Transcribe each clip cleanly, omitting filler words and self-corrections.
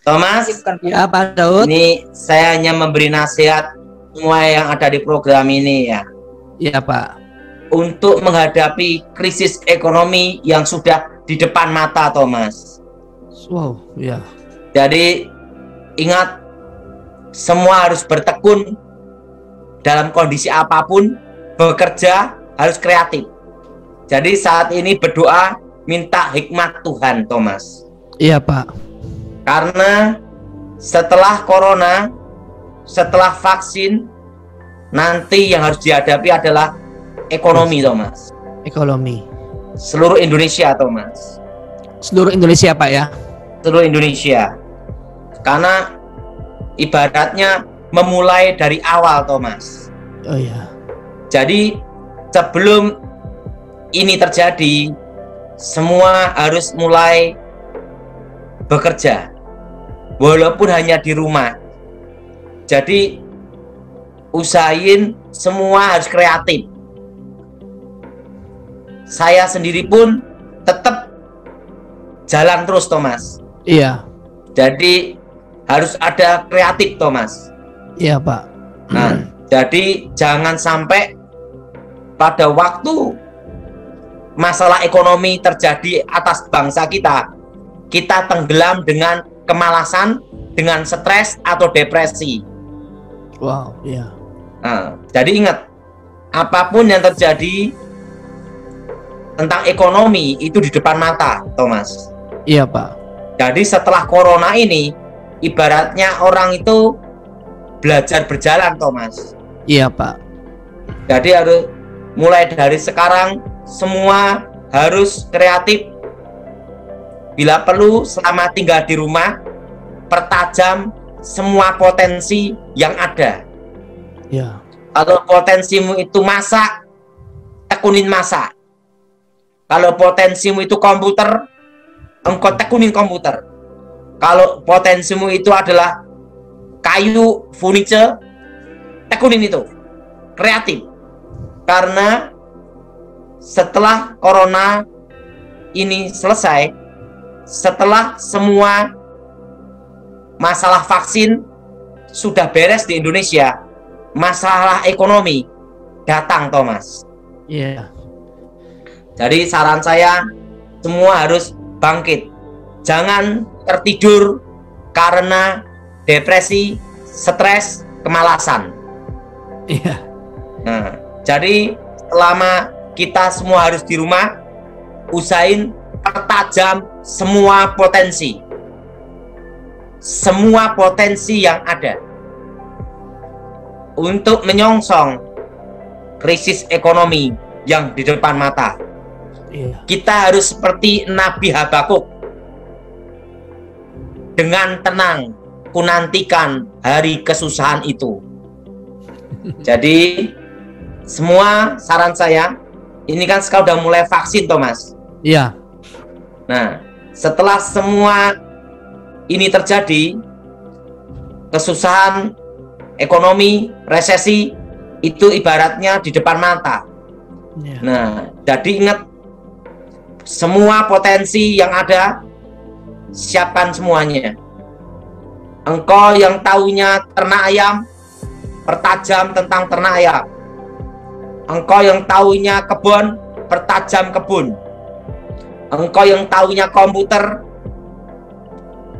Thomas, Ya, Pak Daud. ini saya hanya memberi nasihat semua yang ada di program ini ya. Ya, Pak. Untuk menghadapi krisis ekonomi yang sudah di depan mata, Thomas. Wow, ya. Jadi ingat, semua harus bertekun dalam kondisi apapun, bekerja harus kreatif. Jadi saat ini berdoa, minta hikmat Tuhan, Thomas. Iya, Pak. Karena setelah corona, setelah vaksin, nanti yang harus dihadapi adalah ekonomi, Thomas. Ekonomi. Seluruh Indonesia, Thomas. Seluruh Indonesia, Pak ya. Seluruh Indonesia. Karena ibaratnya memulai dari awal, Thomas. Oh ya. Jadi sebelum ini terjadi, semua harus mulai bekerja, walaupun hanya di rumah. Jadi usahain semua harus kreatif. Saya sendiri pun tetap jalan terus, Thomas. Iya. Jadi harus ada kreatif, Thomas. Iya, Pak. Nah, jadi jangan sampai pada waktu masalah ekonomi terjadi atas bangsa kita, kita tenggelam dengan kemalasan, dengan stres atau depresi. Wow, iya. Nah, jadi ingat, apapun yang terjadi tentang ekonomi itu di depan mata, Thomas. Iya, Pak. Jadi setelah corona ini, ibaratnya orang itu belajar berjalan, Thomas. Iya, Pak. Jadi harus mulai dari sekarang, semua harus kreatif. Bila perlu, selama tinggal di rumah, pertajam semua potensi yang ada. Iya. Kalau potensimu itu masak, tekunin masak. Kalau potensimu itu komputer, engkau tekunin komputer. Kalau potensimu itu adalah kayu, furniture, tekunin itu. Kreatif. Karena setelah corona ini selesai, setelah semua masalah vaksin sudah beres di Indonesia, masalah ekonomi datang, Thomas. Iya. Jadi saran saya, semua harus bangkit. Jangan tertidur karena depresi, stres, kemalasan. Iya. Nah, jadi selama kita semua harus di rumah, usahain pertajam semua potensi. Semua potensi yang ada. Untuk menyongsong krisis ekonomi yang di depan mata. Iya. Kita harus seperti Nabi Habakuk. Dengan tenang, kunantikan hari kesusahan itu. Jadi, semua saran saya, ini kan sekarang udah mulai vaksin, Thomas. Iya. Nah, setelah semua ini terjadi, kesusahan ekonomi, resesi, itu ibaratnya di depan mata. Iya. Nah, jadi ingat, semua potensi yang ada, siapkan semuanya. Engkau yang taunya ternak ayam, pertajam tentang ternak ayam. Engkau yang taunya kebun, pertajam kebun. Engkau yang taunya komputer,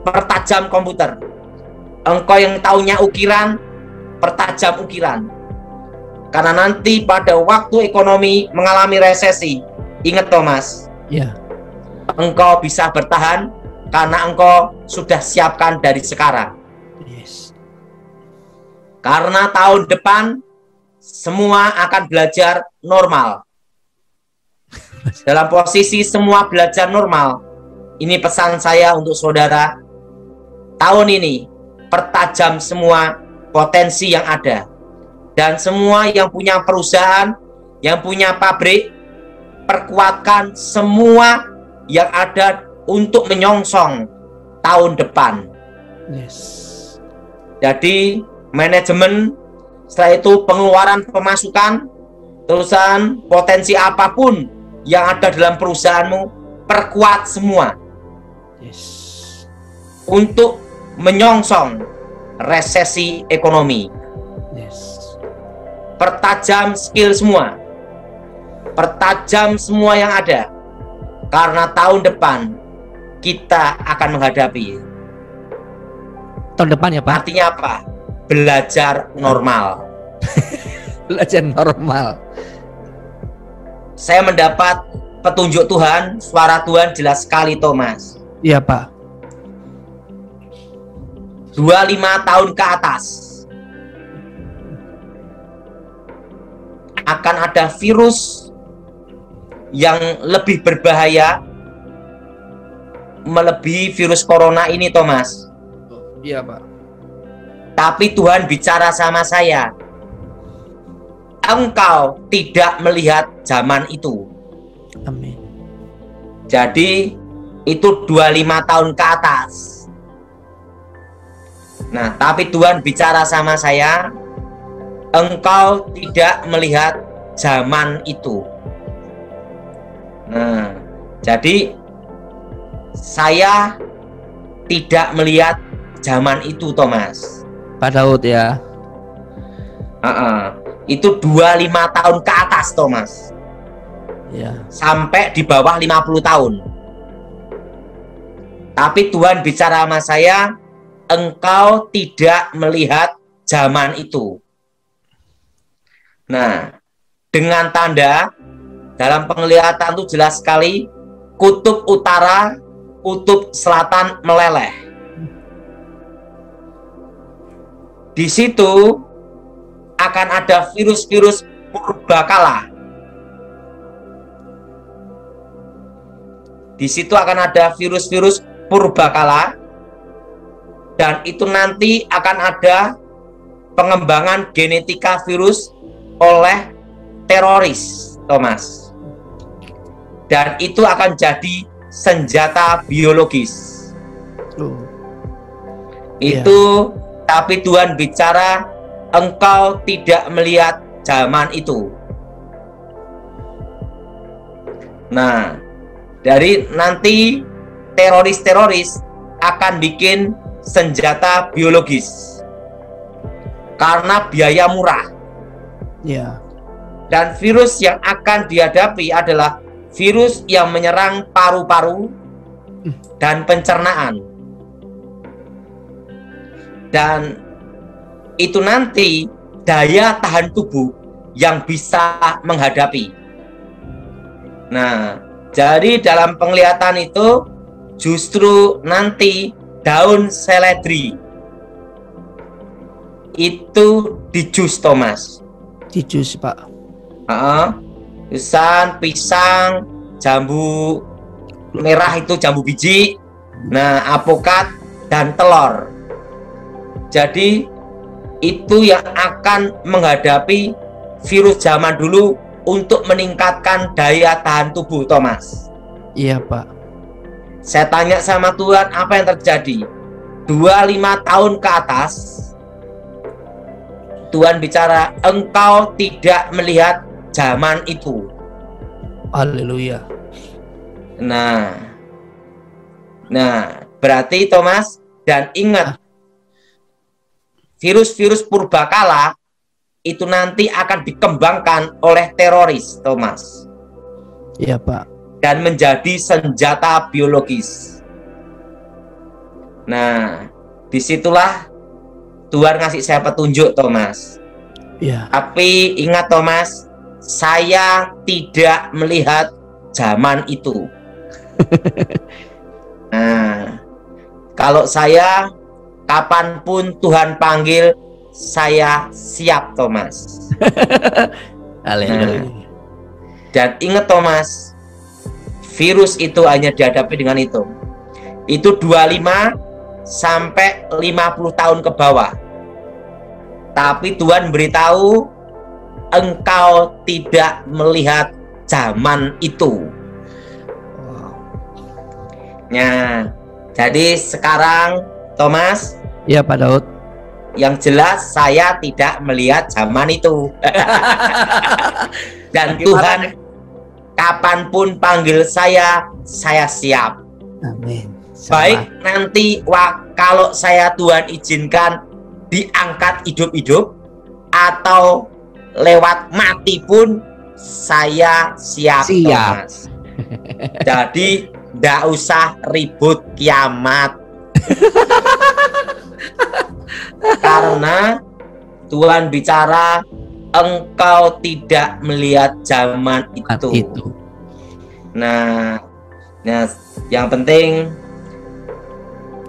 pertajam komputer. Engkau yang taunya ukiran, pertajam ukiran. Karena nanti pada waktu ekonomi mengalami resesi, ingat, Thomas, Iya. engkau bisa bertahan karena engkau sudah siapkan dari sekarang. Yes. Karena tahun depan semua akan belajar normal. Dalam posisi semua belajar normal, ini pesan saya untuk saudara. Tahun ini pertajam semua potensi yang ada. Dan semua yang punya perusahaan, yang punya pabrik, perkuatkan semua yang ada untuk menyongsong tahun depan. Yes. Jadi manajemen, setelah itu pengeluaran pemasukan, terusan potensi apapun yang ada dalam perusahaanmu, perkuat semua. Yes. Untuk menyongsong resesi ekonomi. Yes. Pertajam skill semua, pertajam semua yang ada, karena tahun depan kita akan menghadapi. Tahun depan ya Pak? Artinya apa? Belajar normal. Belajar normal. Saya mendapat petunjuk Tuhan, suara Tuhan jelas sekali, Thomas. Iya Pak. 25 tahun ke atas akan ada virus yang lebih berbahaya melebihi virus corona ini, Thomas. Iya Pak. Tapi Tuhan bicara sama saya, engkau tidak melihat zaman itu. Amin. Jadi itu 25 tahun ke atas. Nah, tapi Tuhan bicara sama saya, engkau tidak melihat zaman itu. Nah, jadi saya tidak melihat zaman itu, Thomas. Pak Daud ya. Itu 25 tahun ke atas, Thomas. Ya. Sampai di bawah 50 tahun. Tapi Tuhan bicara sama saya, engkau tidak melihat zaman itu. Nah, dengan tanda dalam penglihatan itu jelas sekali, kutub utara, kutub selatan meleleh. Di situ akan ada virus-virus purbakala. Di situ akan ada virus-virus purbakala, dan itu nanti akan ada pengembangan genetika virus oleh teroris, Thomas. Dan itu akan jadi senjata biologis. Itu, tapi Tuhan bicara, engkau tidak melihat zaman itu. Nah, dari nanti teroris-teroris akan bikin senjata biologis karena biaya murah. Ya. Dan virus yang akan dihadapi adalah virus yang menyerang paru-paru dan pencernaan. Dan itu nanti daya tahan tubuh yang bisa menghadapi. Nah, jadi dalam penglihatan itu justru nanti daun seledri itu dijus, Thomas. Dijus Pak. Pisang, jambu merah itu jambu biji, nah apokat dan telur. Jadi itu yang akan menghadapi virus zaman dulu untuk meningkatkan daya tahan tubuh, Thomas. Iya Pak. Saya tanya sama Tuhan, apa yang terjadi? 25 tahun ke atas Tuhan bicara, engkau tidak melihat zaman itu. Haleluya. Nah, berarti Thomas, dan ingat, virus-virus purbakala itu nanti akan dikembangkan oleh teroris, Thomas. Iya Pak. Dan menjadi senjata biologis. Nah, disitulah Tuhan ngasih saya petunjuk, Thomas. Iya. Tapi ingat, Thomas, saya tidak melihat zaman itu. Nah, kalau saya, kapanpun Tuhan panggil, saya siap, Thomas. Haleluya. Dan ingat, Thomas, virus itu hanya dihadapi dengan itu. Itu 25 sampai 50 tahun ke bawah. Tapi Tuhan beritahu, engkau tidak melihat zaman itu. Nah, jadi sekarang, Thomas, Iya Pak Daud. yang jelas saya tidak melihat zaman itu. Dan Tuhan kapanpun panggil saya siap. Amin. Baik nanti kalau saya Tuhan izinkan diangkat hidup-hidup atau lewat mati pun saya siap. Thomas. Jadi nggak usah ribut kiamat. Karena Tuhan bicara engkau tidak melihat zaman itu. Nah, yang penting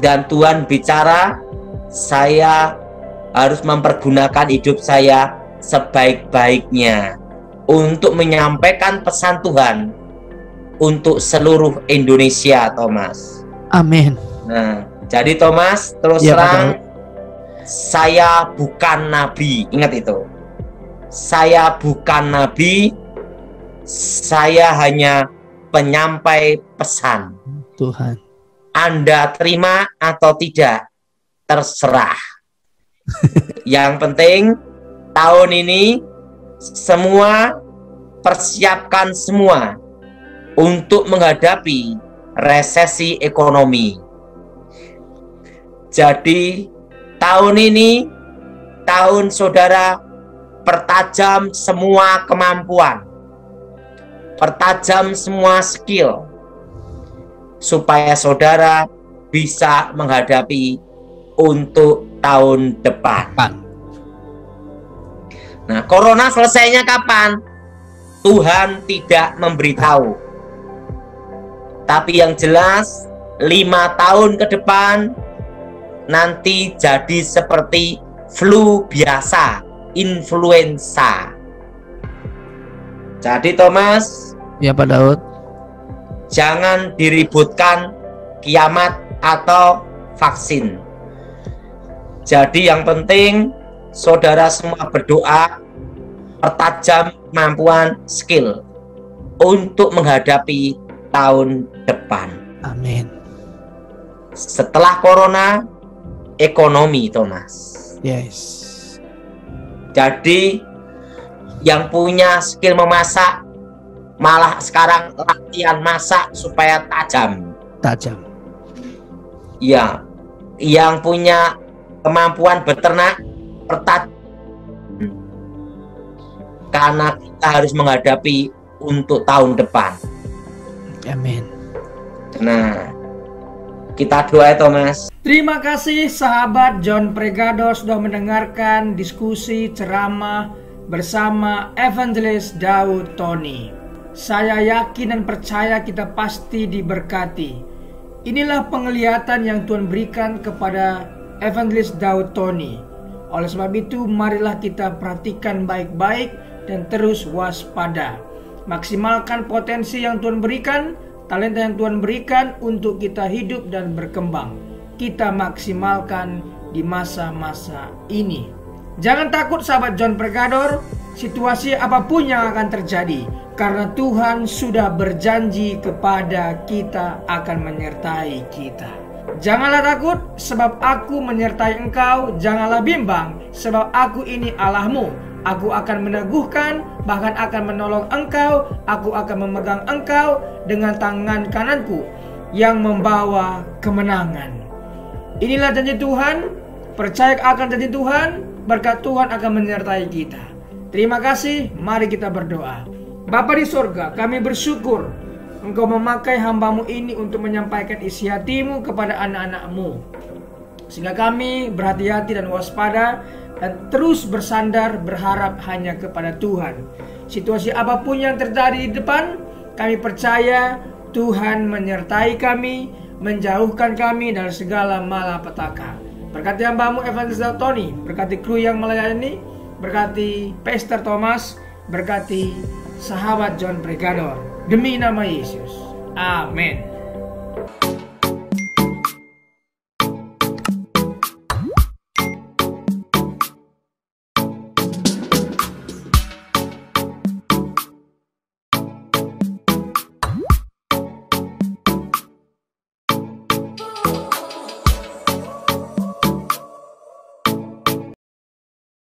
dan Tuhan bicara saya harus mempergunakan hidup saya sebaik-baiknya untuk menyampaikan pesan Tuhan untuk seluruh Indonesia, Thomas. Amin. Nah, jadi Thomas, terus terang saya bukan nabi. Ingat itu. Saya bukan nabi. Saya hanya penyampai pesan. Tuhan. Anda terima atau tidak, terserah. Yang penting tahun ini semua persiapkan semua untuk menghadapi resesi ekonomi. Jadi tahun ini tahun saudara pertajam semua kemampuan, pertajam semua skill supaya saudara bisa menghadapi untuk tahun depan. Nah, corona selesainya kapan? Tuhan tidak memberitahu. Tapi yang jelas 5 tahun ke depan nanti jadi seperti flu biasa, influenza. Jadi Thomas, ya Pak Daud, jangan diributkan kiamat atau vaksin. Jadi yang penting saudara semua berdoa, pertajam kemampuan skill untuk menghadapi tahun depan. Amin. Setelah corona, ekonomi, Thomas. Yes. Jadi yang punya skill memasak malah sekarang latihan masak supaya tajam. Ya, yang punya kemampuan beternak pertajam, karena kita harus menghadapi untuk tahun depan. Amin. Nah, kita doa, Thomas. Terima kasih sahabat John Pregado sudah mendengarkan diskusi ceramah bersama Evangelist Daud Tony. Saya yakin dan percaya kita pasti diberkati. Inilah penglihatan yang Tuhan berikan kepada Evangelist Daud Tony. Oleh sebab itu, marilah kita perhatikan baik-baik dan terus waspada. Maksimalkan potensi yang Tuhan berikan, talenta yang Tuhan berikan untuk kita hidup dan berkembang. Kita maksimalkan di masa-masa ini. Jangan takut sahabat John Pregador, situasi apapun yang akan terjadi, karena Tuhan sudah berjanji kepada kita akan menyertai kita. Janganlah takut, sebab aku menyertai engkau. Janganlah bimbang, sebab aku ini Allahmu. Aku akan meneguhkan, bahkan akan menolong engkau. Aku akan memegang engkau dengan tangan kananku yang membawa kemenangan. Inilah janji Tuhan. Percaya akan janji Tuhan, berkat Tuhan akan menyertai kita. Terima kasih, mari kita berdoa. Bapa di sorga, kami bersyukur Engkau memakai hamba-Mu ini untuk menyampaikan isi hati-Mu kepada anak-anak-Mu, sehingga kami berhati-hati dan waspada dan terus bersandar berharap hanya kepada Tuhan. Situasi apapun yang terjadi di depan, kami percaya Tuhan menyertai kami, menjauhkan kami dari segala malapetaka. Berkati hamba-Mu Evangelist Tony, berkati kru yang melayani, berkati Pastor Thomas, berkati sahabat John Pregador. Demi nama Yesus. Amin.